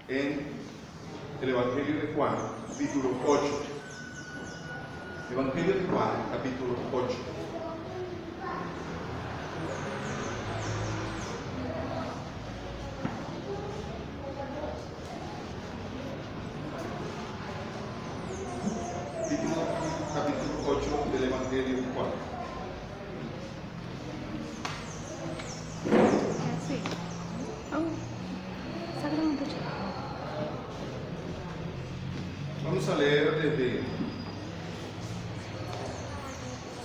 en el Evangelio de Juan, capítulo 8. Evangelio de Juan, capítulo 8. Capítulo 8 del Evangelio de Juan. Vamos a leer desde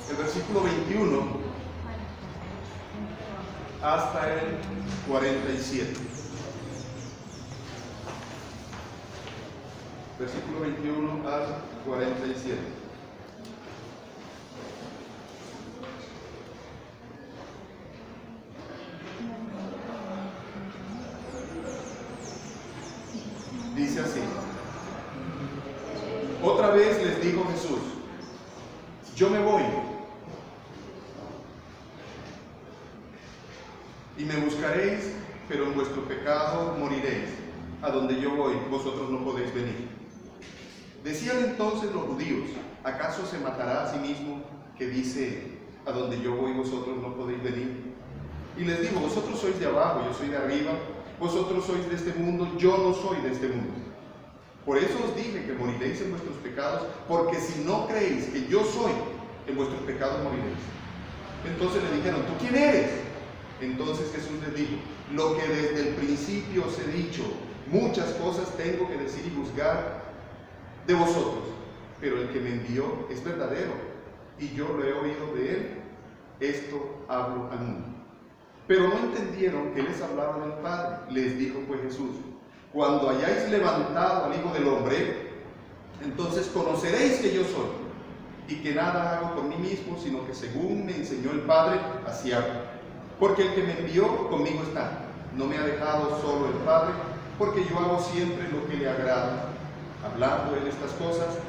el versículo 21 hasta el 47. Versículo 21 al 47. Dice así: otra vez les dijo Jesús, yo me voy y me buscaréis, pero en vuestro pecado moriréis. A donde yo voy, vosotros no podéis venir. Decían entonces los judíos, ¿acaso se matará a sí mismo que dice, a donde yo voy, vosotros no podéis venir? Y les digo, vosotros sois de abajo, yo soy de arriba, vosotros sois de este mundo, yo no soy de este mundo. Por eso os dije que moriréis en vuestros pecados, porque si no creéis que yo soy, en vuestros pecados moriréis. Entonces le dijeron, ¿tú quién eres? Entonces Jesús les dijo, lo que desde el principio os he dicho, muchas cosas tengo que decir y juzgar de vosotros, pero el que me envió es verdadero, y yo lo he oído de él, esto hablo al mundo. Pero no entendieron que les hablaba del Padre. Les dijo pues Jesús, cuando hayáis levantado al Hijo del Hombre, entonces conoceréis que yo soy, y que nada hago por mí mismo, sino que según me enseñó el Padre, así hago. Porque el que me envió conmigo está, no me ha dejado solo el Padre, porque yo hago siempre lo que le agrada. Hablando él estas cosas,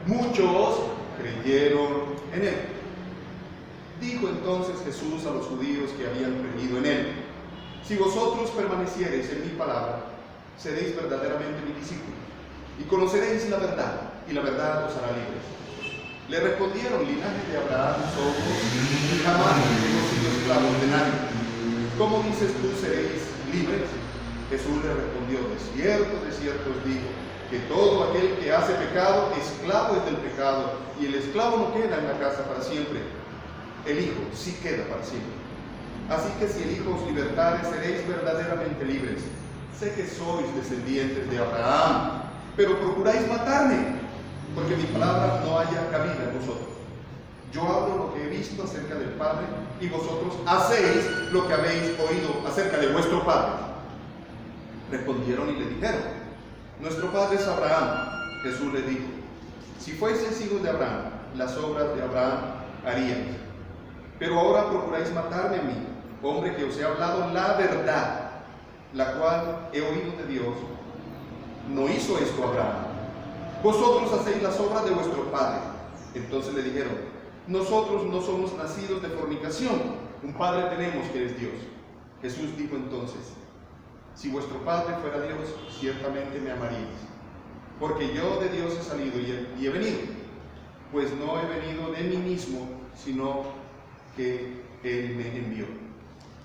muchos creyeron en él. Dijo entonces Jesús a los judíos que habían creído en él, si vosotros permaneciereis en mi palabra, seréis verdaderamente mis discípulos, y conoceréis la verdad, y la verdad os hará libres. Le respondieron, linaje de Abraham somos, y jamás hemos sido esclavos de nadie. ¿Cómo dices tú seréis libres? Jesús le respondió, de cierto os digo, que todo aquel que hace pecado, esclavo es del pecado, y el esclavo no queda en la casa para siempre, el Hijo sí queda para siempre. Así que si el Hijo os libertare, seréis verdaderamente libres. Sé que sois descendientes de Abraham, pero procuráis matarme, porque mi palabra no haya cabida en vosotros. Yo hablo lo que he visto acerca del Padre, y vosotros hacéis lo que habéis oído acerca de vuestro Padre. Respondieron y le dijeron, nuestro Padre es Abraham. Jesús les dijo, si fueseis hijos de Abraham, las obras de Abraham haríais. Pero ahora procuráis matarme a mí, hombre que os he hablado la verdad, la cual he oído de Dios. No hizo esto Abraham. Vosotros hacéis las obras de vuestro padre. Entonces le dijeron, nosotros no somos nacidos de fornicación, un padre tenemos que es Dios. Jesús dijo entonces, si vuestro padre fuera Dios, ciertamente me amaríais, porque yo de Dios he salido y he venido, pues no he venido de mí mismo, sino que Él me envió.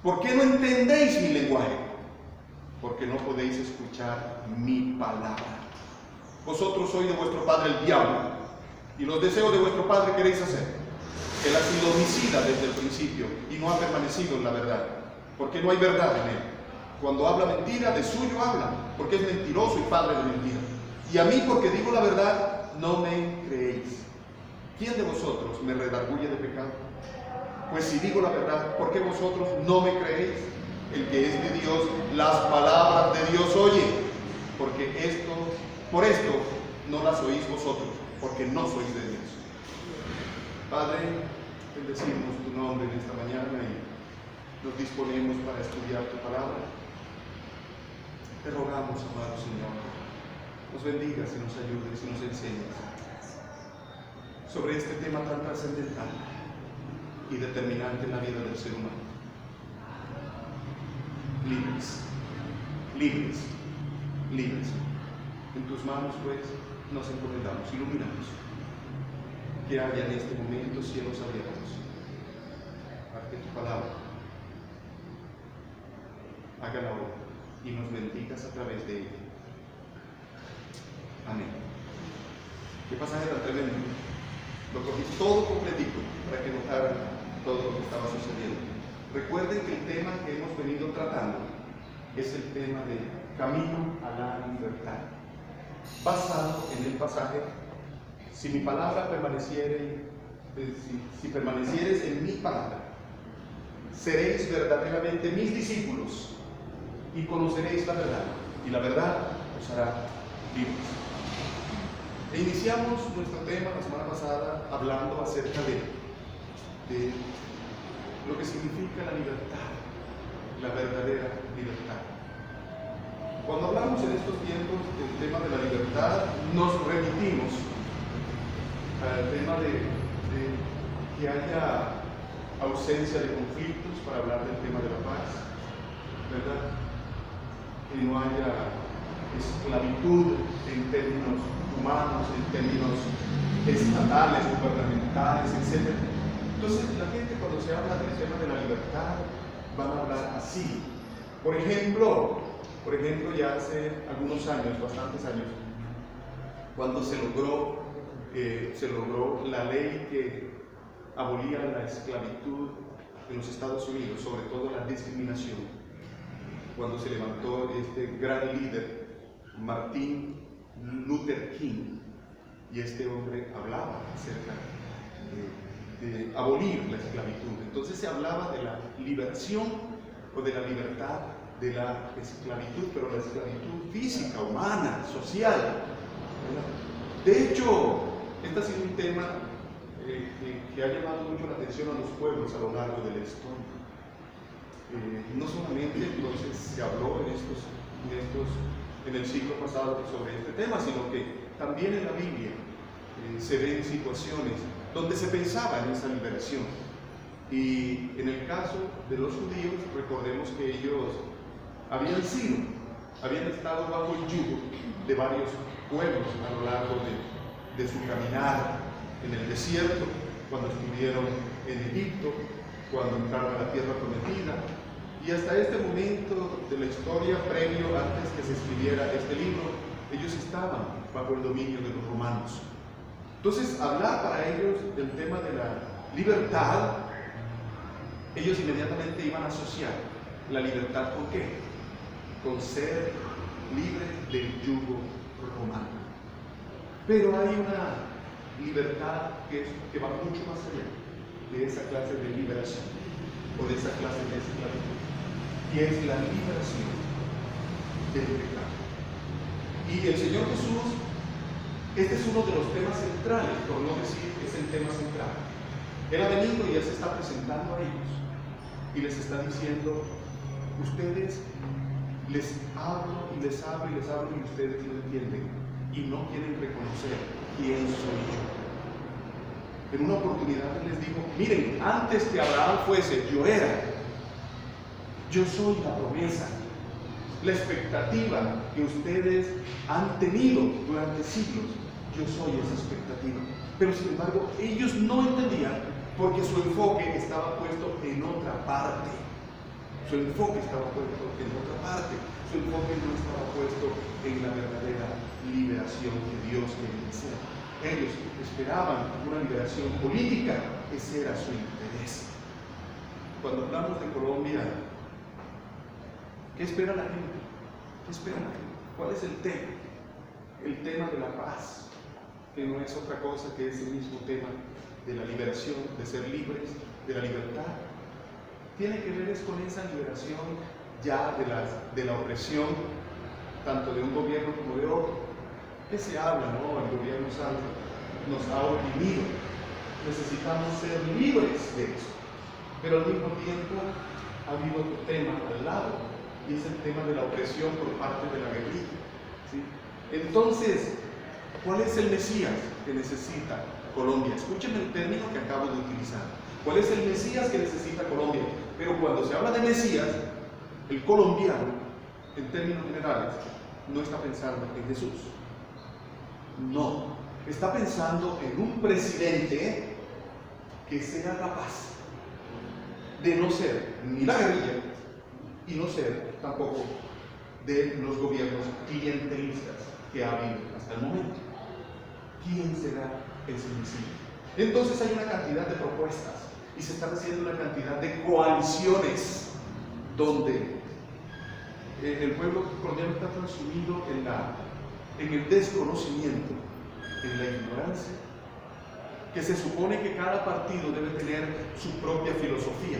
¿Por qué no entendéis mi lenguaje? Porque no podéis escuchar mi palabra. Vosotros sois de vuestro padre el diablo, y los deseos de vuestro padre queréis hacer. Él ha sido homicida desde el principio y no ha permanecido en la verdad, porque no hay verdad en él. Cuando habla mentira, de suyo habla, porque es mentiroso y padre de mentira. Y a mí, porque digo la verdad, no me creéis. ¿Quién de vosotros me redarguye de pecado? Pues si digo la verdad, ¿por qué vosotros no me creéis? El que es de Dios, las palabras de Dios oye, porque por esto no las oís vosotros, porque no sois de Dios. Padre, bendecimos tu nombre en esta mañana y nos disponemos para estudiar tu palabra. Te rogamos, amado Señor, nos bendigas y nos ayudes y nos enseñes sobre este tema tan trascendental y determinante en la vida del ser humano. Libres, libres. libres. En tus manos, pues, nos encomendamos, ilumínanos. Que haya en este momento cielos abiertos, para que tu palabra haga la obra y nos bendigas a través de ella. Amén. Qué pasaje tan tremendo. Lo cogí todo completito para que notaran todo lo que estaba sucediendo. Recuerden que el tema que hemos venido tratando es el tema de camino a la libertad, basado en el pasaje: si mi palabra permaneciere, si permanecieres en mi palabra, seréis verdaderamente mis discípulos y conoceréis la verdad, y la verdad os hará libres. E iniciamos nuestro tema la semana pasada hablando acerca de lo que significa la libertad, la verdadera libertad. Cuando hablamos en estos tiempos del tema de la libertad, nos remitimos al tema de que haya ausencia de conflictos, para hablar del tema de la paz, ¿verdad? Que no haya esclavitud en términos humanos, en términos estatales, gubernamentales, etc. Entonces, la gente, cuando se habla del tema de la libertad, van a hablar así. Por ejemplo, ya hace algunos años, bastantes años, cuando se logró la ley que abolía la esclavitud en los Estados Unidos, sobre todo la discriminación, cuando se levantó este gran líder, Martin Luther King, y este hombre hablaba acerca de abolir la esclavitud. Entonces se hablaba de la liberación o de la libertad de la esclavitud, pero la esclavitud física, humana, social, ¿verdad? De hecho, este ha sido un tema que ha llamado mucho la atención a los pueblos a lo largo de la historia. No solamente entonces se habló en el siglo pasado sobre este tema, sino que también en la Biblia se ven situaciones donde se pensaba en esa liberación. Y en el caso de los judíos, recordemos que ellos habían estado bajo el yugo de varios pueblos a lo largo de su caminar en el desierto, cuando estuvieron en Egipto, cuando entraron a la tierra prometida, y hasta este momento de la historia, previo antes que se escribiera este libro, ellos estaban bajo el dominio de los romanos. Entonces, hablar para ellos del tema de la libertad, ellos inmediatamente iban a asociar la libertad ¿con qué? Con ser libre del yugo romano. Pero hay una libertad que va mucho más allá de esa clase de liberación o de esa clase de esclavitud, y es la liberación del pecado. Y el Señor Jesús, este es uno de los temas centrales, por no decir que es el tema central. Él ha venido y ya se está presentando a ellos y les está diciendo: ustedes, les hablo y les hablo y les hablo y ustedes no entienden y no quieren reconocer quién soy yo. En una oportunidad les digo: miren, antes que Abraham fuese, yo era. Yo soy la promesa, la expectativa que ustedes han tenido durante siglos. Yo soy esa expectativa. Pero sin embargo, ellos no entendían, porque su enfoque estaba puesto en otra parte. Su enfoque estaba puesto en otra parte. Su enfoque no estaba puesto en la verdadera liberación que Dios quería hacer. Ellos esperaban una liberación política, ese era su interés. Cuando hablamos de Colombia, ¿qué espera la gente? ¿Qué espera la gente? ¿Cuál es el tema? El tema de la paz, que no es otra cosa que ese mismo tema de la liberación, de ser libres, de la libertad. Tiene que ver con esa liberación ya de la opresión, tanto de un gobierno como de otro. ¿Qué se habla, no? El gobierno santo nos ha oprimido. Necesitamos ser libres de eso. Pero al mismo tiempo ha habido otro tema al lado, y es el tema de la opresión por parte de la guerrilla, ¿sí? Entonces, ¿cuál es el Mesías que necesita Colombia? Escuchen el término que acabo de utilizar. ¿Cuál es el Mesías que necesita Colombia? Pero cuando se habla de Mesías, el colombiano, en términos generales, no está pensando en Jesús. No, está pensando en un presidente que sea capaz de no ser ni la guerrilla y no ser tampoco de los gobiernos clientelistas que ha habido hasta el momento. ¿Quién será ese Mesías? Entonces hay una cantidad de propuestas y se están haciendo una cantidad de coaliciones donde el pueblo colombiano está consumido en el desconocimiento, en la ignorancia, que se supone que cada partido debe tener su propia filosofía,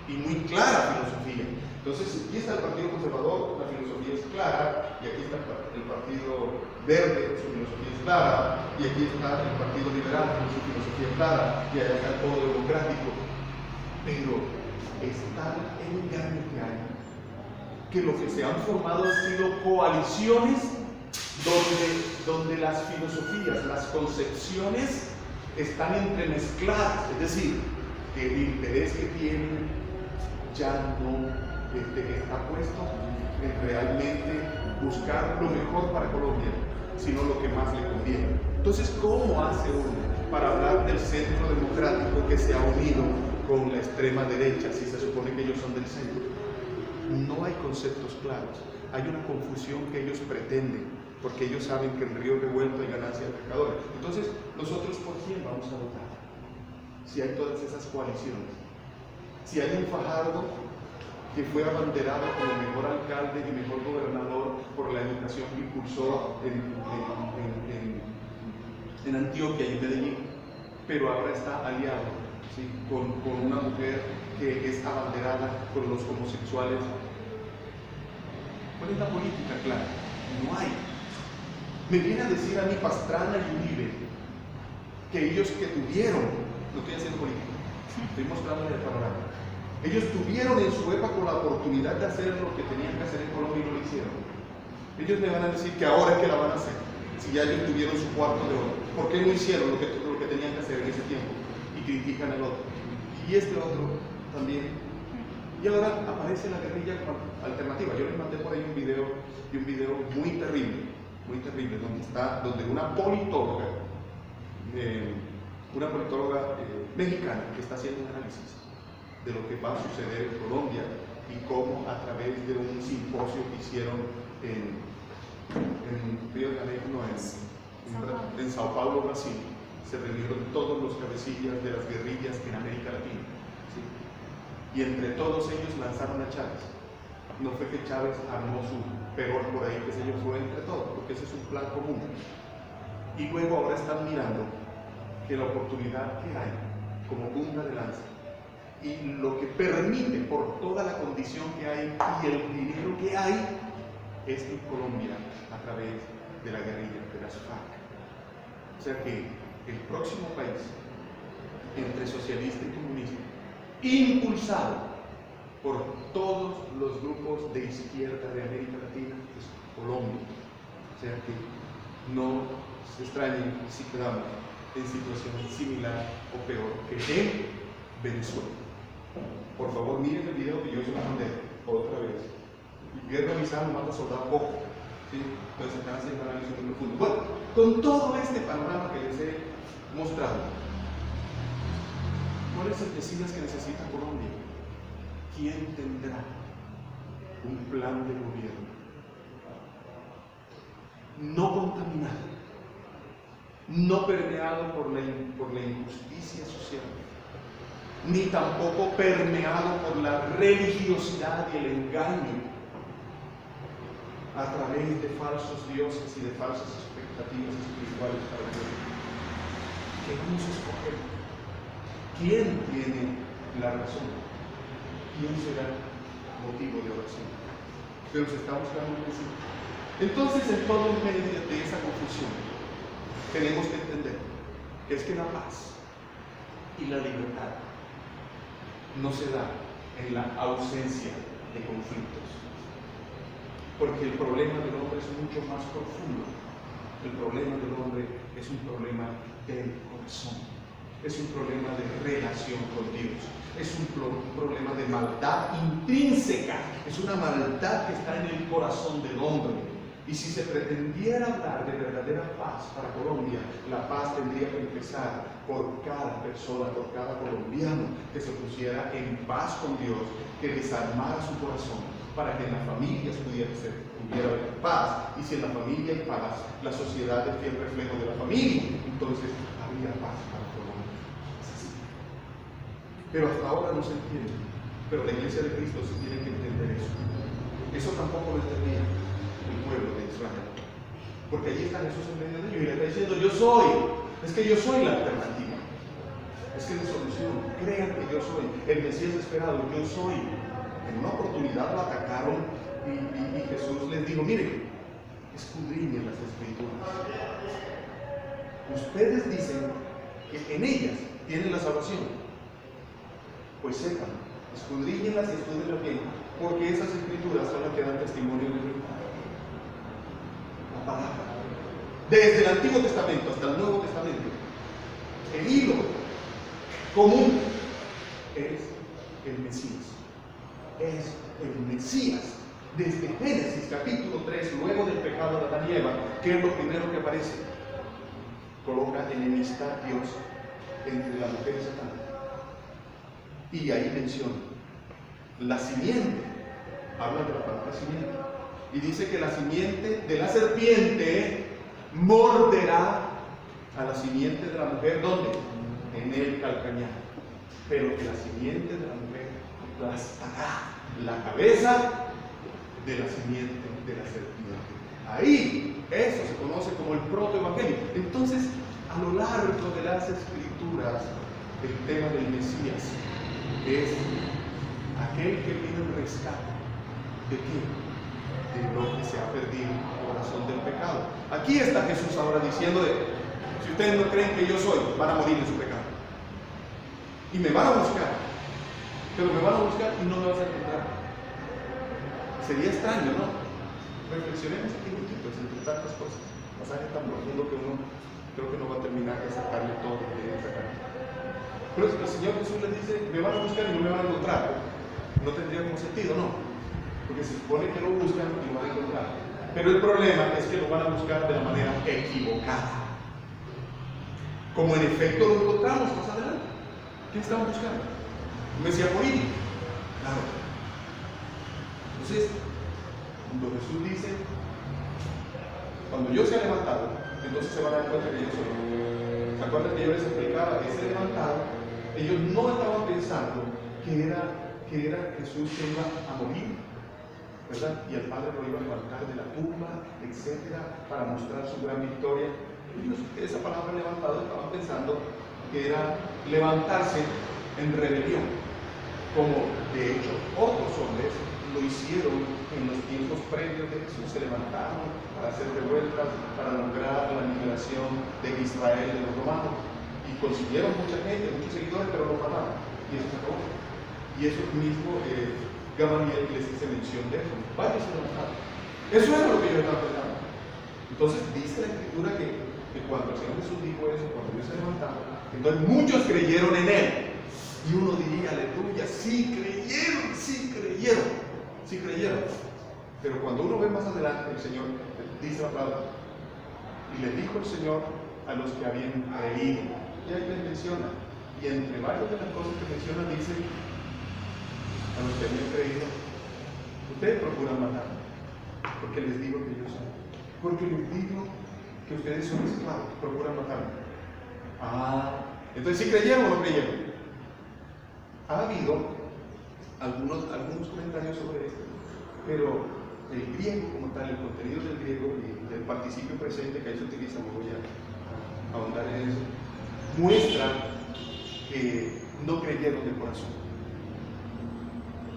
y muy clara filosofía. Entonces, aquí está el Partido Conservador, la filosofía es clara, y aquí está el Partido Verde, su filosofía es clara, y aquí está el Partido Liberal, con su filosofía es clara, y allá está el Polo Democrático. Pero es tal el engaño que hay, que lo que se han formado han sido coaliciones donde las filosofías, las concepciones están entremezcladas, es decir, que el interés que tienen ya no está puesto en realmente buscar lo mejor para Colombia, sino lo que más le conviene. Entonces, ¿cómo hace uno para hablar del centro democrático que se ha unido con la extrema derecha, si se supone que ellos son del centro? No hay conceptos claros, hay una confusión que ellos pretenden, porque ellos saben que en río revuelto hay ganancia de pescadores. Entonces, ¿nosotros por quién vamos a votar? Si hay todas esas coaliciones, si hay un Fajardo que fue abanderado como mejor alcalde y mejor gobernador por la educación que impulsó en Antioquia y en Medellín, pero ahora está aliado, ¿sí?, con una mujer que es abanderada por los homosexuales. ¿Cuál es la política clara? No hay. Me viene a decir a mí Pastrana y Uribe que ellos que tuvieron, no estoy haciendo política, estoy mostrándole el panorama, ellos tuvieron en su época la oportunidad de hacer lo que tenían que hacer en Colombia y no lo hicieron. Ellos me van a decir que ahora es que la van a hacer, si ya ellos tuvieron su cuarto de oro. ¿Por qué no hicieron lo que tenían que hacer en ese tiempo? Y critican al otro. Y este otro también. Y ahora aparece la guerrilla como alternativa. Yo les mandé por ahí un video muy terrible, donde una politóloga mexicana que está haciendo un análisis de lo que va a suceder en Colombia y cómo a través de un simposio que hicieron en Río de Janeiro, en Sao Paulo, Brasil, se reunieron todos los cabecillas de las guerrillas en América Latina, ¿sí? Y entre todos ellos lanzaron a Chávez. No fue que Chávez armó su peor por ahí, que se yo, fue entre todos, porque ese es un plan común. Y luego ahora están mirando que la oportunidad que hay como punta de lanza y lo que permite por toda la condición que hay y el dinero que hay es en Colombia a través de la guerrilla, de las FARC. O sea que el próximo país entre socialista y comunista, impulsado por todos los grupos de izquierda de América Latina, es Colombia. O sea que no se extrañen si quedamos en situación similar o peor que en Venezuela. Por favor, miren el video que yo se lo mandé otra vez. Guerra avisada no mata soldado poco, ¿sí? Entonces están haciendo análisis muy profundo. Bueno, con todo este panorama que les he mostrado, ¿cuál es el Mesías que necesita Colombia? ¿Quién tendrá un plan de gobierno no contaminado, no permeado por la injusticia social, ni tampoco permeado por la religiosidad y el engaño a través de falsos dioses y de falsas expectativas espirituales para el mundo? ¿Qué vamos a escoger? ¿Quién tiene la razón? ¿Quién será motivo de oración? Pero se está buscando un Mesías. Entonces, en todo medio de esa confusión, tenemos que entender que es que la paz y la libertad no se da en la ausencia de conflictos, porque el problema del hombre es mucho más profundo. El problema del hombre es un problema del corazón, es un problema de relación con Dios, es un problema de maldad intrínseca, es una maldad que está en el corazón del hombre, Y si se pretendiera hablar de verdadera paz para Colombia, la paz tendría que empezar por cada persona, por cada colombiano que se pusiera en paz con Dios, que desarmara su corazón para que en las familias pudiera haber paz. Y si en la familia hay paz, la sociedad es el reflejo de la familia, entonces habría paz para Colombia. Es así. Pero hasta ahora no se entiende. Pero la Iglesia de Cristo sí tiene que entender eso. Eso tampoco lo entendía el pueblo de Israel, porque allí está Jesús en medio de ellos y le está diciendo: yo soy, es que yo soy la alternativa, es que es la solución, crean que yo soy el Mesías esperado, yo soy. En una oportunidad lo atacaron y Jesús les dijo: miren, escudriñen las Escrituras, ustedes dicen que en ellas tienen la salvación, pues sepan, escudriñenlas y estúdienlas bien, porque esas Escrituras son las que dan testimonio de Dios. La palabra, desde el Antiguo Testamento hasta el Nuevo Testamento, el hilo común es el Mesías. Es el Mesías. Desde Génesis capítulo 3, luego del pecado de Adán y Eva, ¿qué es lo primero que aparece? Coloca enemistad Dios entre la mujer y Satán. Y ahí menciona la simiente, habla de la palabra simiente, y dice que la simiente de la serpiente morderá a la simiente de la mujer. ¿Dónde? En el calcañar. Pero que la simiente de la mujer aplastará la cabeza de la simiente de la serpiente. Ahí, eso se conoce como el protoevangelio. Entonces, a lo largo de las Escrituras, el tema del Mesías es aquel que viene el rescate. ¿De qué? De lo que se ha perdido por razón del pecado. Aquí está Jesús ahora diciendo: si ustedes no creen que yo soy, van a morir en su pecado. Y me van a buscar, pero me van a buscar y no me vas a encontrar. Sería extraño, ¿no? Reflexionemos aquí un poquito entre tantas cosas. Pasaje tan profundo que uno creo que no va a terminar de sacarle todo lo que debe sacar. Pero si el Señor Jesús les dice: me van a buscar y no me van a encontrar, no tendría como sentido, ¿no? Porque se supone que lo buscan y lo van a encontrar. Pero el problema es que lo van a buscar de la manera equivocada. Como en efecto lo encontramos más adelante. ¿Qué estaban buscando? Un Mesías político. Claro. Entonces, cuando Jesús dice: cuando yo sea levantado, entonces se van a dar cuenta que yo soy. ¿Se acuerdan que yo les explicaba? Ese levantado, ellos no estaban pensando que era Jesús que iba a morir, ¿verdad? Y el Padre lo iba a levantar de la tumba, etcétera, para mostrar su gran victoria. Ellos, esa palabra levantado, estaban pensando que era levantarse en rebelión, como de hecho otros hombres lo hicieron en los tiempos previos de Jesús. Se levantaron para hacer revueltas, para lograr la liberación de Israel de los romanos, y consiguieron mucha gente, muchos seguidores, pero lo mataron, y eso se acabó. Y eso mismo Gamaliel les hizo mención de eso: váyanse a levantar. Eso era lo que yo estaba pensando. Entonces dice la Escritura que cuando el Señor Jesús dijo eso, cuando Dios se levantaba, entonces muchos creyeron en Él. Y uno diría: aleluya, sí creyeron, sí creyeron, sí creyeron. Pero cuando uno ve más adelante, el Señor dice la palabra: y le dijo el Señor a los que habían creído. Y ahí les menciona, y entre varias de las cosas que menciona, dice: a los que habían creído, ustedes procuran matarme, porque les digo que yo soy. Porque les digo que ustedes son esclavos, procuran matarme. Entonces, ¿sí creyeron o no creyeron? Ha habido algunos comentarios sobre esto, pero el griego como tal, el contenido del griego y del participio presente que ahí se utiliza, no voy a ahondar en eso, muestra que no creyeron de corazón.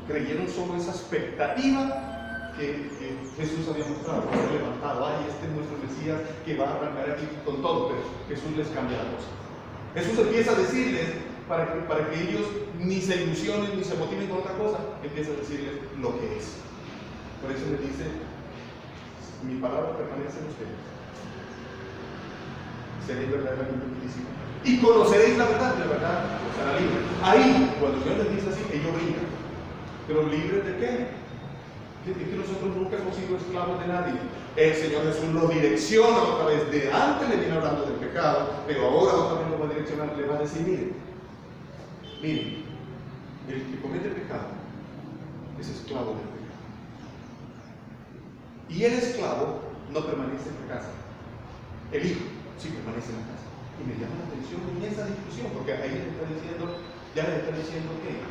Creyeron solo esa expectativa que Jesús había mostrado, que había levantado: ay, este es nuestro Mesías que va a arrancar aquí con todo. Pero Jesús les cambia la cosa. Jesús empieza a decirles, para que ellos ni se ilusionen ni se motiven con otra cosa, empieza a decirles lo que es. Por eso les dice: mi palabra permanece en ustedes, seréis verdaderamente mis discípulos y conoceréis la verdad os hará libre. Ahí, cuando el Señor les dice así, ellos brincan. ¿Pero libres de qué? Es que nosotros nunca hemos sido esclavos de nadie. El Señor Jesús lo direcciona otra vez. De antes le viene hablando del pecado, pero ahora otra vez lo va a direccionar. Le va a decir, miren, el que comete pecado es esclavo del pecado. Y el esclavo no permanece en la casa. El hijo sí permanece en la casa. Y me llama la atención en esa discusión, porque ahí les está diciendo que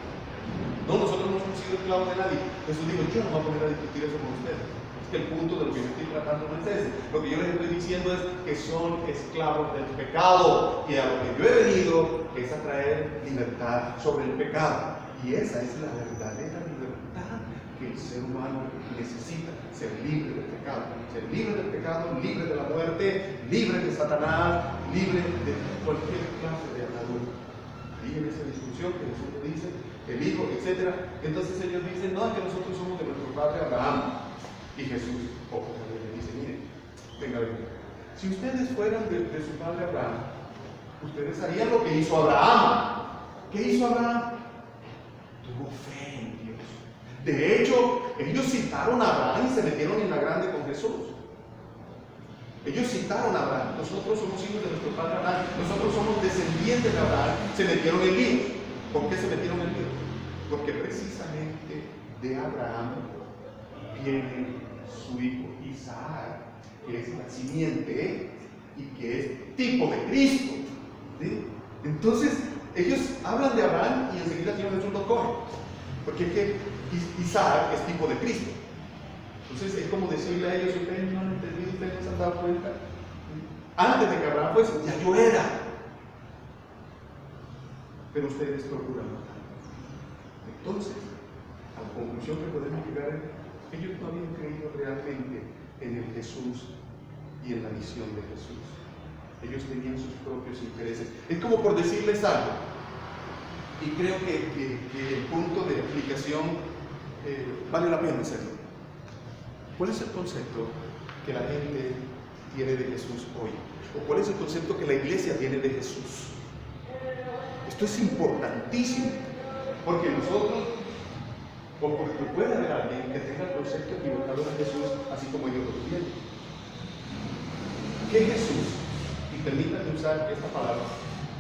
no, nosotros no hemos sido esclavos de nadie. Jesús dijo, yo no voy a poner a discutir eso con ustedes. Es que el punto de lo que yo estoy tratando no es ese. Lo que yo les estoy diciendo es que son esclavos del pecado. Y a lo que yo he venido es a traer libertad sobre el pecado. Y esa es la verdadera libertad que el ser humano necesita. Ser libre del pecado. Ser libre del pecado, libre de la muerte, libre de Satanás, libre de cualquier clase de atadura. Ahí en esa discusión que Jesús le dice, el hijo, etc. Entonces ellos dicen, no, es que nosotros somos de nuestro padre Abraham. Y Jesús, le dice, miren, venga, si ustedes fueran de su padre Abraham, ustedes harían lo que hizo Abraham. ¿Qué hizo Abraham? Tuvo fe en Dios. De hecho, ellos citaron a Abraham y se metieron en la grande con Jesús. Ellos citaron a Abraham. Nosotros somos hijos de nuestro padre Abraham. Nosotros somos descendientes de Abraham. Se metieron en líos. ¿Por qué se metieron en líos? Porque precisamente de Abraham viene su hijo Isaac, que es la simiente y que es tipo de Cristo. ¿Sí? Entonces, ellos hablan de Abraham y enseguida el Señor Jesús lo coge. Porque es que Isaac es tipo de Cristo. Entonces es como decirle a ellos, ustedes no han entendido, ustedes no se han dado cuenta. Antes de que Abraham fuese, ya yo era. Pero ustedes procuran matar. Entonces, a la conclusión que podemos llegar es que ellos no habían creído realmente en el Jesús y en la misión de Jesús. Ellos tenían sus propios intereses. Es como por decirles algo. Y creo que el punto de aplicación vale la pena hacerlo. ¿Cuál es el concepto que la gente tiene de Jesús hoy? ¿O cuál es el concepto que la iglesia tiene de Jesús? Esto es importantísimo, porque nosotros, o porque puede haber alguien que tenga el concepto equivocado de Jesús, así como yo lo entiendo. ¿Qué Jesús? Y permítanme usar esta palabra,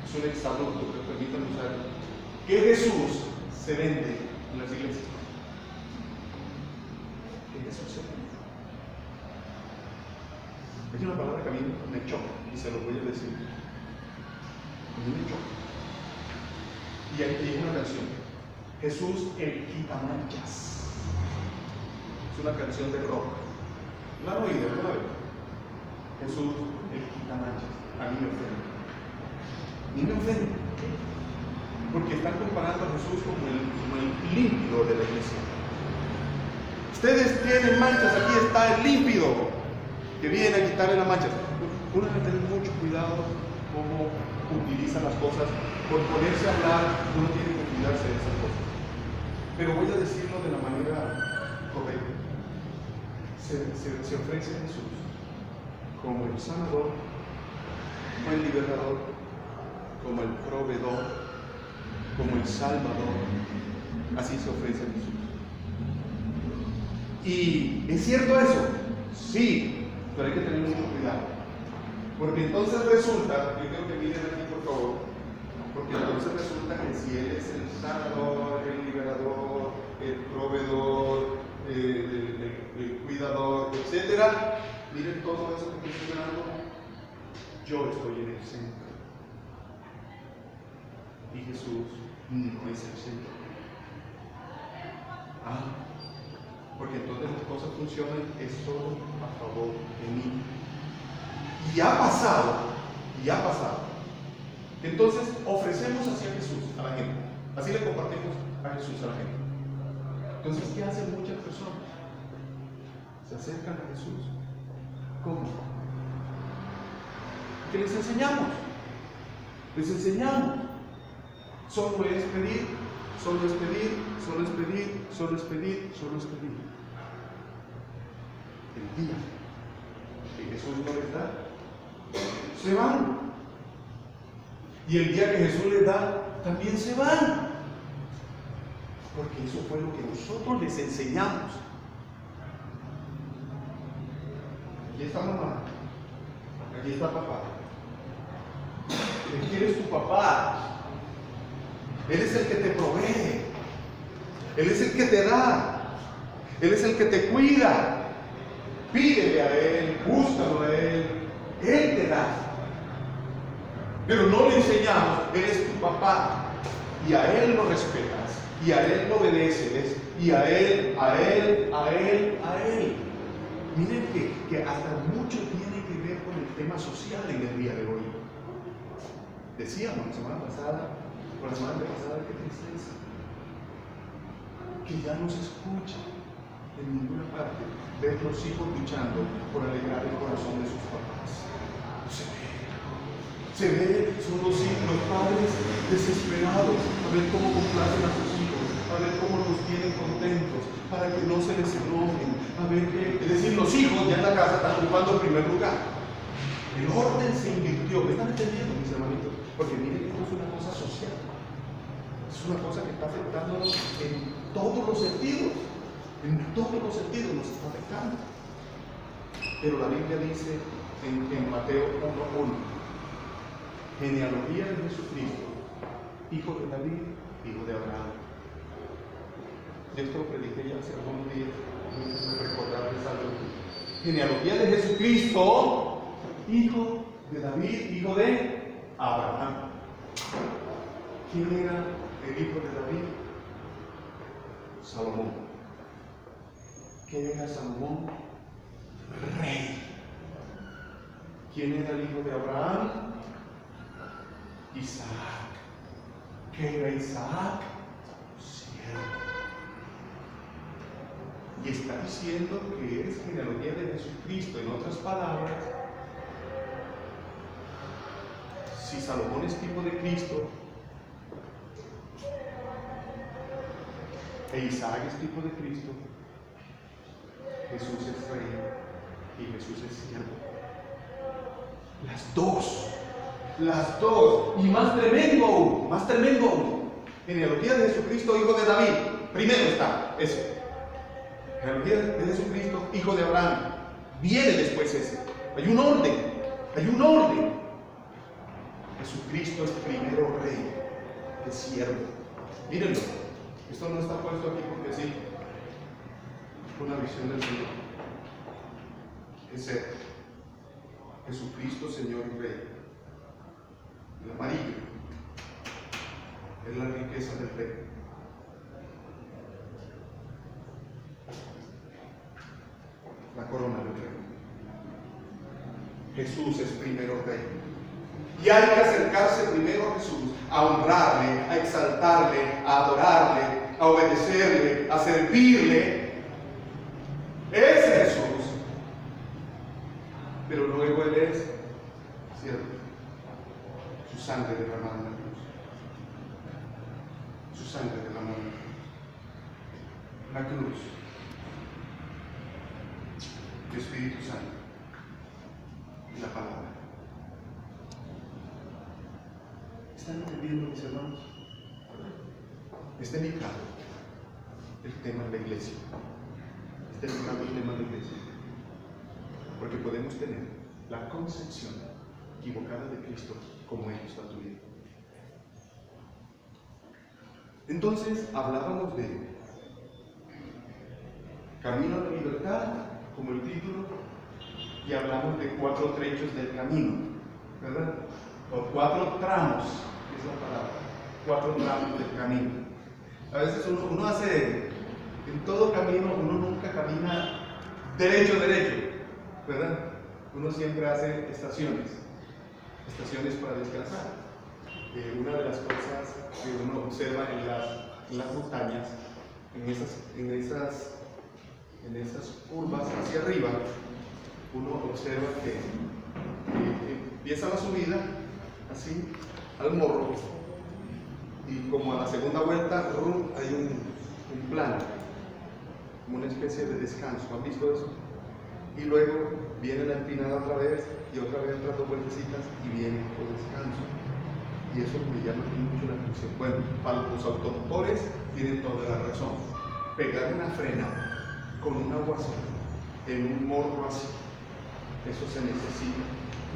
es un exabrupto, pero permítanme usarlo. ¿Qué Jesús se vende en las iglesias? ¿Qué Jesús se vende? Es una palabra que a mí me choca, y se lo voy a decir. A mí me choca. Y aquí hay una canción, Jesús el quitamanchas. Es una canción de rock. ¿La han oído? ¿No la ven? Jesús el quitamanchas. A mí me ofende. A mí me ofende. Porque están comparando a Jesús como el límpido de la iglesia. Ustedes tienen manchas, aquí está el límpido que viene a quitarle las manchas. Uno debe tener mucho cuidado cómo utiliza las cosas. Por ponerse a hablar, uno tiene que cuidarse de esas cosas. Pero voy a decirlo de la manera correcta. Se ofrece a Jesús como el sanador, como el liberador, como el proveedor, como el salvador. Así se ofrece a Jesús. ¿Y es cierto eso? Sí, pero hay que tener mucho cuidado. Porque entonces resulta, yo quiero que miren aquí por favor, porque entonces resulta que si Él es el sanador, el liberador, el proveedor, el cuidador, etc., miren todo eso que estoy mencionando, yo estoy en el centro. Y Jesús no es el centro. Porque entonces las cosas funcionan, es todo a favor de mí. Y ha pasado. Entonces ofrecemos hacia Jesús a la gente. Así le compartimos a Jesús a la gente. Entonces, ¿qué hacen muchas personas? Se acercan a Jesús. ¿Cómo? ¿Qué les enseñamos? Les enseñamos. Solo es pedir, solo es pedir, solo es pedir, solo es pedir, solo es pedir. El día que Jesús no les da, se van. Y el día que Jesús les da, también se van. Porque eso fue lo que nosotros les enseñamos. Aquí está mamá, aquí está papá. ¿Quién es tu papá? Él es el que te provee, Él es el que te da, Él es el que te cuida. Pídele a Él, búscalo a Él te da. Pero no le enseñamos, Él es tu papá, y a Él lo respetas, y a Él lo obedeces, y a Él. Miren que hasta mucho tiene que ver con el tema social en el día de hoy. Decíamos la semana pasada, qué tristeza, que ya no se escucha en ninguna parte ver los hijos luchando por alegrar el corazón de sus papás. Se ve, son los padres desesperados a ver cómo complacen a sus hijos, a ver cómo los tienen contentos, para que no se les enojen, a ver que, es decir, los hijos ya en la casa están ocupando el primer lugar. El orden se invirtió. ¿Me están entendiendo, mis hermanitos? Porque miren que esto es una cosa social, es una cosa que está afectándonos en todos los sentidos, nos está afectando. Pero la Biblia dice en Mateo 1:1, genealogía de Jesucristo, hijo de David, hijo de Abraham. Yo esto lo prediqué ya hace algunos días, no recordarles algo. Genealogía de Jesucristo, hijo de David, hijo de Abraham. ¿Quién era el hijo de David? Salomón. ¿Quién era Salomón? Rey. ¿Quién era el hijo de Abraham? Isaac. ¿Qué era Isaac? Siervo. Y está diciendo que es genealogía de Jesucristo. En otras palabras, si Salomón es tipo de Cristo e Isaac es tipo de Cristo, Jesús es rey y Jesús es siervo. Las dos, y más tremendo aún, genealogía de Jesucristo, hijo de David. Primero está eso, genealogía de Jesucristo, hijo de Abraham. Viene después ese. Hay un orden. Jesucristo es primero rey, es siervo. Mírenlo, esto no está puesto aquí porque sí, es una visión del Señor. Es ser Jesucristo, Señor y Rey. El amarillo es la riqueza del rey. La corona del rey. Jesús es primero rey. Y hay que acercarse primero a Jesús, a honrarle, a exaltarle, a adorarle, a obedecerle, a servirle. Ese es Jesús. Pero luego Él es siervo. Su sangre derramada en la cruz. Su sangre derramada en la cruz. El Espíritu Santo y la palabra. ¿Están entendiendo, mis hermanos? Es delicado el tema de la iglesia. Es delicado el tema de la iglesia. Porque podemos tener la concepción equivocada de Cristo como ellos la tuvieron. Entonces, hablábamos de Camino a la Libertad, como el título, y hablamos de 4 trechos del camino, ¿verdad? O 4 tramos, es la palabra, 4 tramos del camino. A veces uno hace, en todo camino, uno nunca camina derecho, ¿verdad? Uno siempre hace estaciones para descansar. Una de las cosas que uno observa en las montañas, en esas curvas hacia arriba, uno observa que empieza la subida así al morro, y como a la segunda vuelta hay un plano, como una especie de descanso. ¿Han visto eso? Y luego viene la empinada otra vez, y otra vez otras 2 vueltecitas, y viene otro descanso. Y eso me llama mucho la atención. Bueno, para los automotores tienen toda la razón. Pegar una frena con un aguacero en un morro así, Eso se necesita.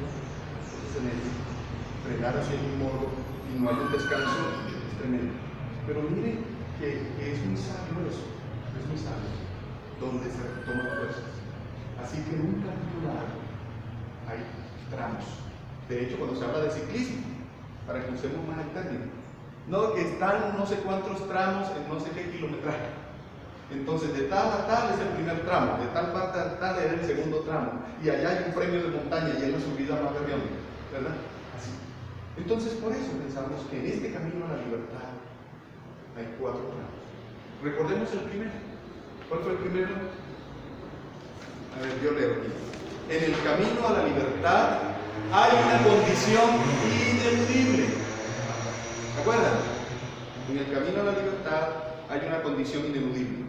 Eso se necesita. Frenar así en un modo y no hay un descanso es tremendo. Pero mire que es muy sabio eso. Es muy sabio. Donde se retoman fuerzas. Así que en un camino largo hay tramos. De hecho, cuando se habla de ciclismo, para que usemos más el término, no que están no sé cuántos tramos en no sé qué kilometraje. Entonces, de tal a tal es el primer tramo, de tal parte a tal es el segundo tramo, y allá hay un premio de montaña y es la subida más berrión, ¿verdad? Así. Entonces, por eso pensamos que en este camino a la libertad hay 4 tramos. Recordemos el primero. ¿Cuál fue el primero? A ver, yo leo aquí. En el camino a la libertad hay una condición ineludible. ¿Se acuerdan? En el camino a la libertad hay una condición ineludible.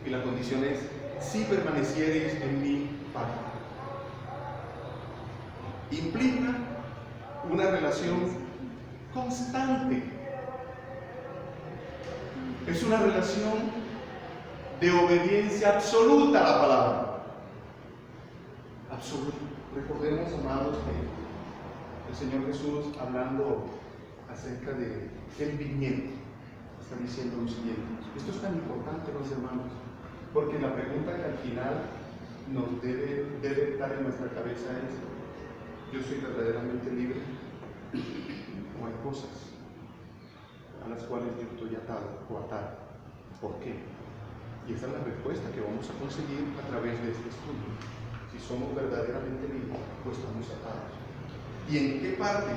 Y la condición es: si permaneciereis en mi palabra. Implica una relación constante. Es una relación de obediencia absoluta a la palabra. Absoluta. Recordemos, amados, que el Señor Jesús, hablando acerca de el viñedo, está diciendo lo siguiente. Esto es tan importante, los hermanos, porque la pregunta que al final nos debe estar en nuestra cabeza es: ¿yo soy verdaderamente libre? ¿O hay cosas a las cuales yo estoy atado o atada? ¿Por qué? Y esa es la respuesta que vamos a conseguir a través de este estudio. Si somos verdaderamente libres, pues estamos atados. ¿Y en qué parte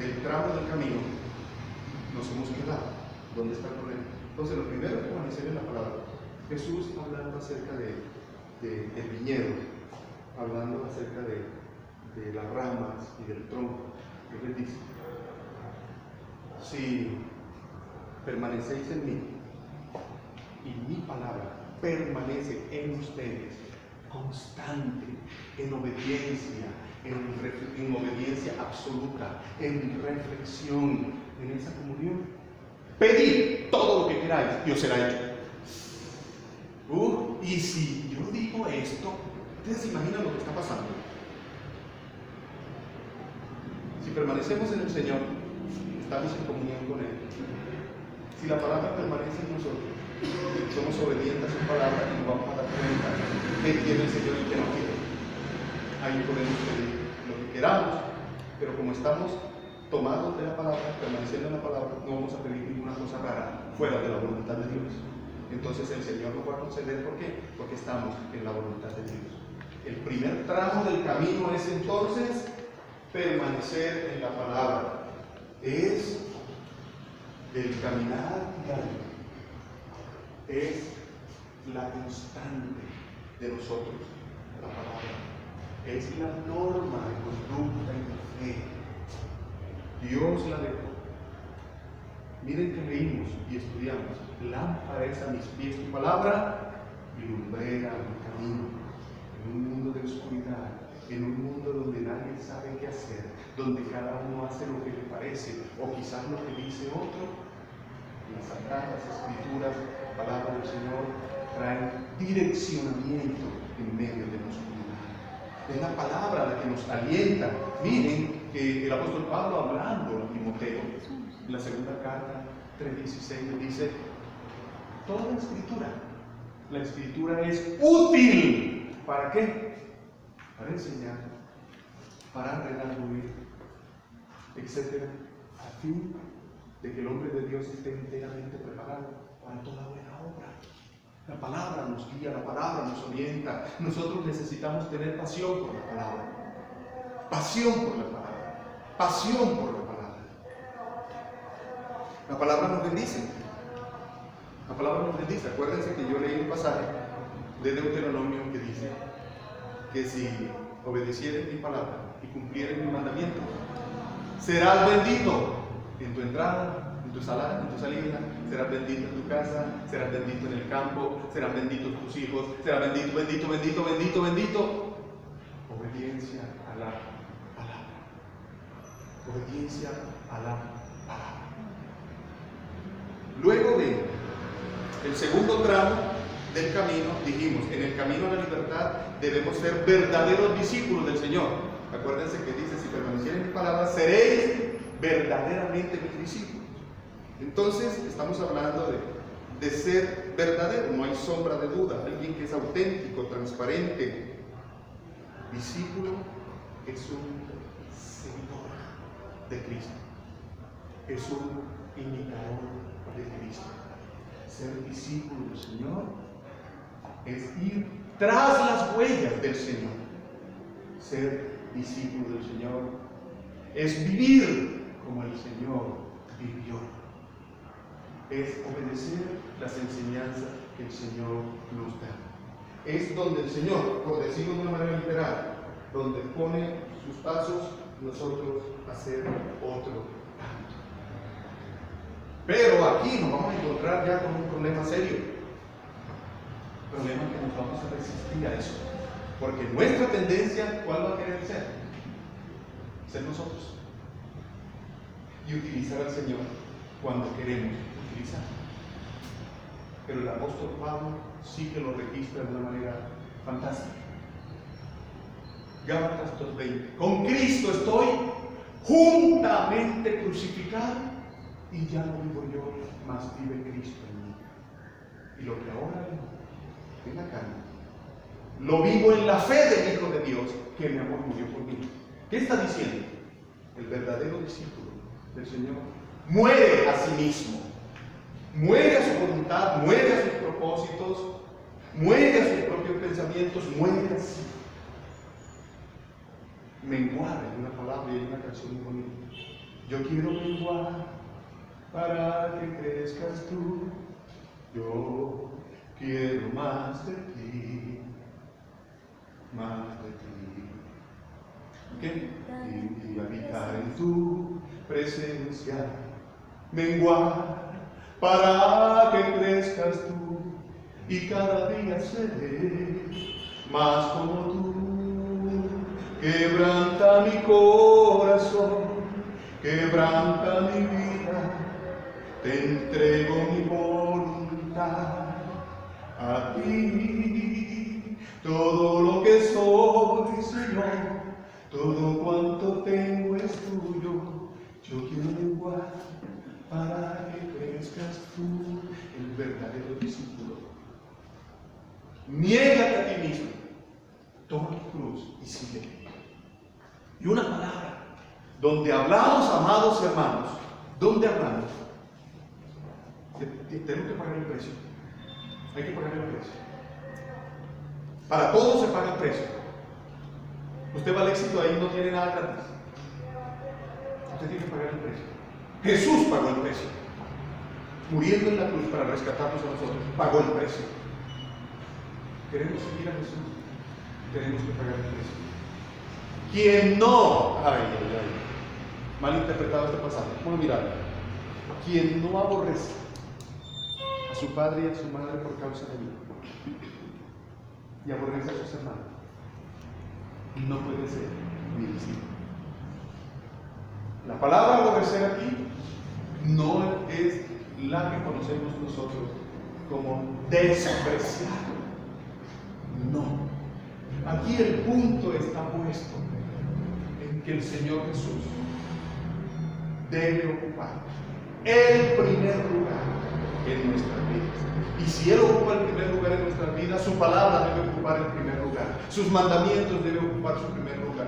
del tramo del camino nos hemos quedado? ¿Dónde está el problema? Entonces, lo primero es permanecer en la palabra. Jesús, hablando acerca del viñedo, hablando acerca de las ramas y del tronco, Él les dice: si permanecéis en mí y mi palabra permanece en ustedes, constante, en obediencia, en obediencia absoluta, en reflexión, en esa comunión, pedid todo lo que queráis y os será hecho. Y si yo digo esto, ¿ustedes se imaginan lo que está pasando? Si permanecemos en el Señor, estamos en comunión con Él. Si la palabra permanece en nosotros, somos obedientes a su palabra y nos vamos a dar cuenta qué quiere el Señor y qué no quiere. Ahí podemos pedir lo que queramos, pero como estamos tomados de la palabra, permaneciendo en la palabra, no vamos a pedir ninguna cosa rara fuera de la voluntad de Dios. Entonces el Señor nos va a conceder. ¿Por qué? Porque estamos en la voluntad de Dios. El primer tramo del camino es entonces permanecer en la palabra. Es el caminar diario. Es la constante de nosotros, la palabra. Es la norma de conducta y de fe. Dios la dejó. Miren que leímos y estudiamos: lámpara es a mis pies tu palabra y lumbrera a mi camino. En un mundo de oscuridad, en un mundo donde nadie sabe qué hacer, donde cada uno hace lo que le parece o quizás lo que dice otro, las sagradas escrituras, la palabra del Señor, traen direccionamiento en medio de la oscuridad. Es la palabra la que nos alienta. Miren que el apóstol Pablo, hablando a Timoteo, en la segunda carta 3:16, le dice: toda escritura, la escritura es útil. ¿Para qué? Para enseñar, para redarguir, etc., a fin de que el hombre de Dios esté enteramente preparado para toda buena obra. La palabra nos guía, la palabra nos orienta. Nosotros necesitamos tener pasión por la palabra, pasión por la palabra, pasión por la palabra. La palabra nos bendice. La palabra nos bendice. Acuérdense que yo leí un pasaje de Deuteronomio que dice que si obedecieres mi palabra y cumplieres mi mandamiento, serás bendito en tu entrada, en tu salida, serás bendito en tu casa, serás bendito en el campo, serán benditos tus hijos, serás bendito, bendito, bendito, bendito, bendito. Obediencia a la palabra. Obediencia a la palabra. Luego de el segundo tramo, del camino, dijimos, en el camino a la libertad debemos ser verdaderos discípulos del Señor. Acuérdense que dice, si permanecieren en mis palabras, seréis verdaderamente mis discípulos. Entonces, estamos hablando de ser verdadero, no hay sombra de duda, alguien que es auténtico, transparente. Discípulo es un seguidor de Cristo, es un imitador de Cristo. Ser discípulo del Señor es ir tras las huellas del Señor. Ser discípulo del Señor es vivir como el Señor vivió. Es obedecer las enseñanzas que el Señor nos da. Es donde el Señor, por decirlo de una manera literal, donde pone sus pasos, nosotros hacer otro tanto. Pero aquí nos vamos a encontrar ya con un problema serio. Problema que nos vamos a resistir a eso. Porque nuestra tendencia, ¿cuál va a querer ser? Ser nosotros. Y utilizar al Señor cuando queremos utilizar. Pero el apóstol Pablo sí que lo registra de una manera fantástica. Gálatas 2:20. Con Cristo estoy juntamente crucificado y ya no vivo yo, mas vive Cristo en mí. Y lo que ahora vivo en la carne, lo vivo en la fe del Hijo de Dios que me amó y murió por mí. ¿Qué está diciendo? El verdadero discípulo del Señor muere a sí mismo, muere a su voluntad, muere a sus propósitos, muere a sus propios pensamientos, muere a sí. Menguar es una palabra y hay una canción muy bonita. Yo quiero menguar para que crezcas tú. Yo quiero más de ti, más de ti. ¿Qué? Y habitar en tu presencia. Menguar para que crezcas tú y cada día seré más como tú. Quebranta mi corazón, quebranta mi vida, te entrego mi voluntad a ti. Todo lo que soy, Señor, todo cuanto tengo es tuyo. Yo quiero menguar para que crezcas tú, el verdadero discípulo. Niégate a ti mismo, toma tu cruz y sígueme. Y una palabra, donde hablamos, amados hermanos, ¿dónde hablamos? Tenemos que pagar el precio. Hay que pagar el precio. Para todos se paga el precio. Usted va al éxito ahí, no tiene nada gratis. Usted tiene que pagar el precio. Jesús pagó el precio. Muriendo en la cruz para rescatarnos a nosotros, pagó el precio. Queremos seguir a Jesús, tenemos que pagar el precio. Quien no, mal interpretado este pasaje, vamos a mirarlo. Quien no aborrece a su padre y a su madre por causa de mí, y aborrece a sus hermanos, no puede ser mi discípulo. La palabra aborrecer aquí no es la que conocemos nosotros como despreciar. No. Aquí el punto está puesto en que el Señor Jesús debe ocupar el primer lugar en nuestras vidas. Y si Él ocupa el primer lugar en nuestras vidas, su palabra debe ocupar el primer lugar. Sus mandamientos deben ocupar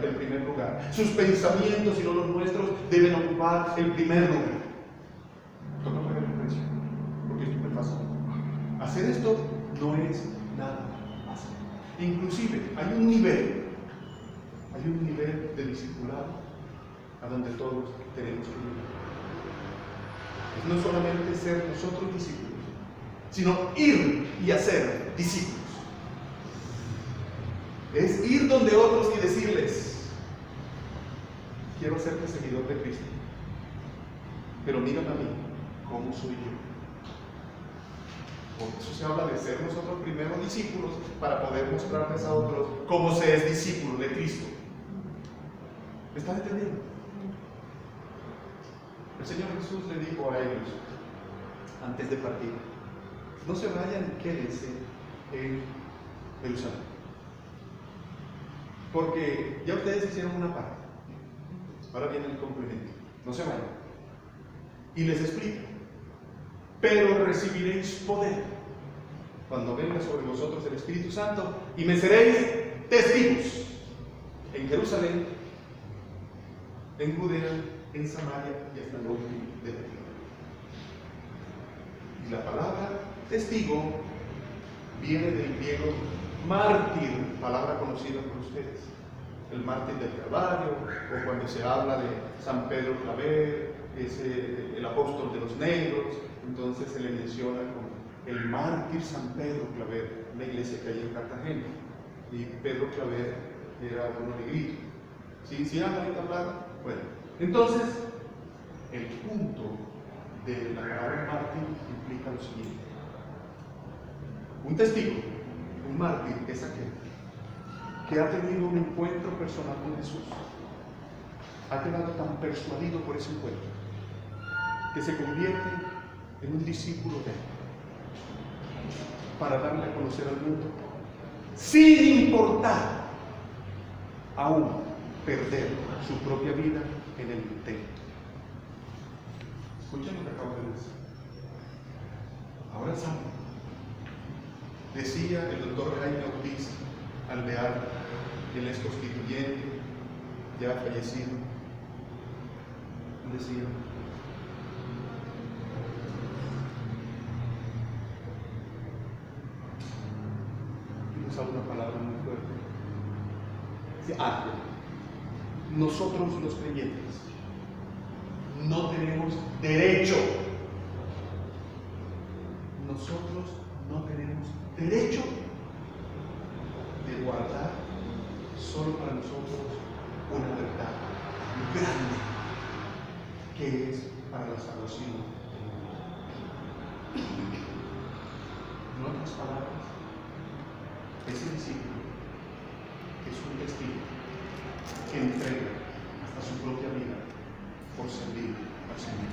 el primer lugar. Sus pensamientos, y no los nuestros, deben ocupar el primer lugar. Toca pagar el precio, porque esto no es fácil. Hacer esto no es nada fácil. Inclusive hay un nivel de discipulado a donde todos tenemos que llegar. Es no solamente ser nosotros discípulos, sino ir y hacer discípulos. Es ir donde otros y decirles: quiero serte seguidor de Cristo, pero mírame a mí, ¿cómo soy yo? Por eso se habla de ser nosotros primeros discípulos para poder mostrarles a otros cómo se es discípulo de Cristo. ¿Me están entendiendo? El Señor Jesús le dijo a ellos antes de partir: no se vayan, quédense en Jerusalén. Porque ya ustedes hicieron una parte. Ahora viene el complemento. No se vayan. Y les explica. Pero recibiréis poder cuando venga sobre vosotros el Espíritu Santo y me seréis testigos en Jerusalén, en Judea, en Samaria y hasta lo último de la tierra. Y la palabra testigo viene del griego mártir, palabra conocida por ustedes. El mártir del Calvario, o cuando se habla de San Pedro Claver, es el apóstol de los negros, entonces se le menciona como el mártir San Pedro Claver, la iglesia que hay en Cartagena. Y Pedro Claver era un negrito. ¿Sí han oído hablar? Bueno, entonces, el punto de la palabra mártir implica lo siguiente. Un testigo, un mártir, es aquel que ha tenido un encuentro personal con Jesús, ha quedado tan persuadido por ese encuentro, que se convierte en un discípulo de él, para darle a conocer al mundo, sin importar aún perder su propia vida en el intento. Escuchen lo que acabo de decir. Ahora saben. Decía el doctor Jaime Ortiz Alvear, él es constituyente, ya fallecido, decía: y usa una palabra muy fuerte. Nosotros los creyentes no tenemos derecho. Nosotros no tenemos derecho de guardar solo para nosotros una verdad grande que es para la salvación. En otras palabras, ese discípulo es un testigo que entrega hasta su propia vida por servir al Señor.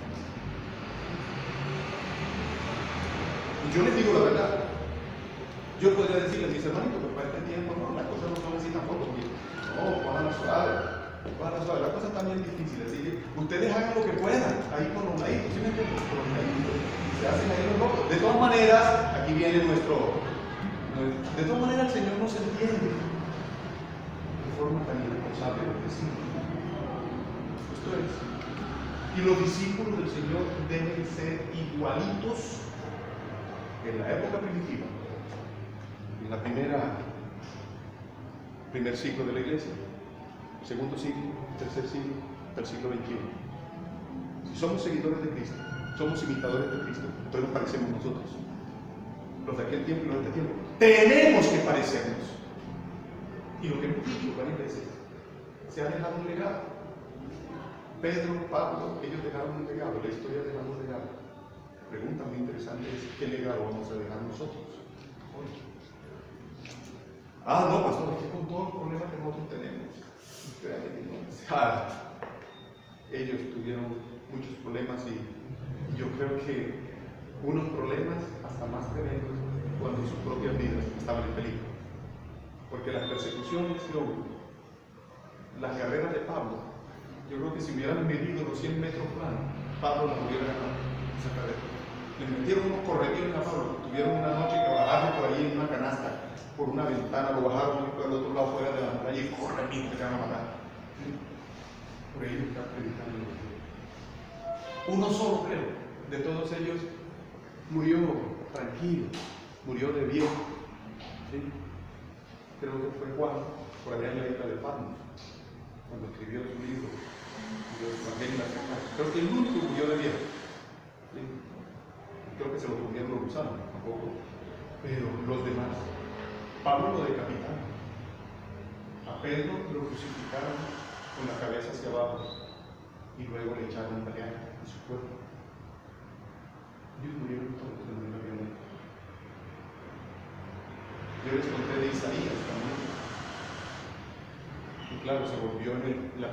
Y yo les digo la verdad. Yo podría decirles, mis hermanitos, que para este tiempo no, las cosas no son así tampoco. No, cojan suave, las cosas están bien difíciles. Así que ustedes hagan lo que puedan, ahí con los laditos, ¿sí me entienden? Con los laditos, se hacen ahí los locos. De todas maneras, aquí viene de todas maneras el Señor nos entiende de forma tan irresponsable de decir. Esto es. Y los discípulos del Señor deben ser igualitos en la época primitiva, en la primer siglo de la iglesia, segundo siglo, tercer siglo, del siglo XXI. Si somos seguidores de Cristo, somos imitadores de Cristo, entonces nos parecemos nosotros. Los de aquel tiempo y los de este tiempo, tenemos que parecernos. Y lo que hemos dicho varias veces, se ha dejado un legado. Pedro, Pablo, ellos dejaron un legado, la historia dejó un legado. La pregunta muy interesante es: ¿qué legado vamos a dejar nosotros hoy? No, pastor, es que con todos los problemas que nosotros tenemos, ellos tuvieron muchos problemas y yo creo que unos problemas hasta más tremendos cuando sus propias vidas estaban en peligro. Porque las persecuciones que hubo, las carreras de Pablo, yo creo que si hubieran medido los 100 metros planos, Pablo las hubiera ganado esa carrera. Le metieron unos corredores a Pablo, tuvieron una noche que bajarlo por ahí en una canasta, por una ventana, lo bajaron por el otro lado fuera de la muralla y corre, mira, te van a matar. Por ello está predicando. Uno solo, creo, de todos ellos murió tranquilo, murió de bien. ¿Sí? Creo que fue Juan, por allá en la isla de Patmos, cuando escribió su libro, los Evangelios. Creo que el único murió de bien. ¿Sí? Creo que se lo comieron los gusanos, tampoco. Pero los demás, Pablo lo decapitaron, a Pedro lo crucificaron con la cabeza hacia abajo y luego le echaron un baleaje en su cuerpo. Ellos murieron todos de manera violenta. Yo les conté de Isaías también. Y claro, se volvió en la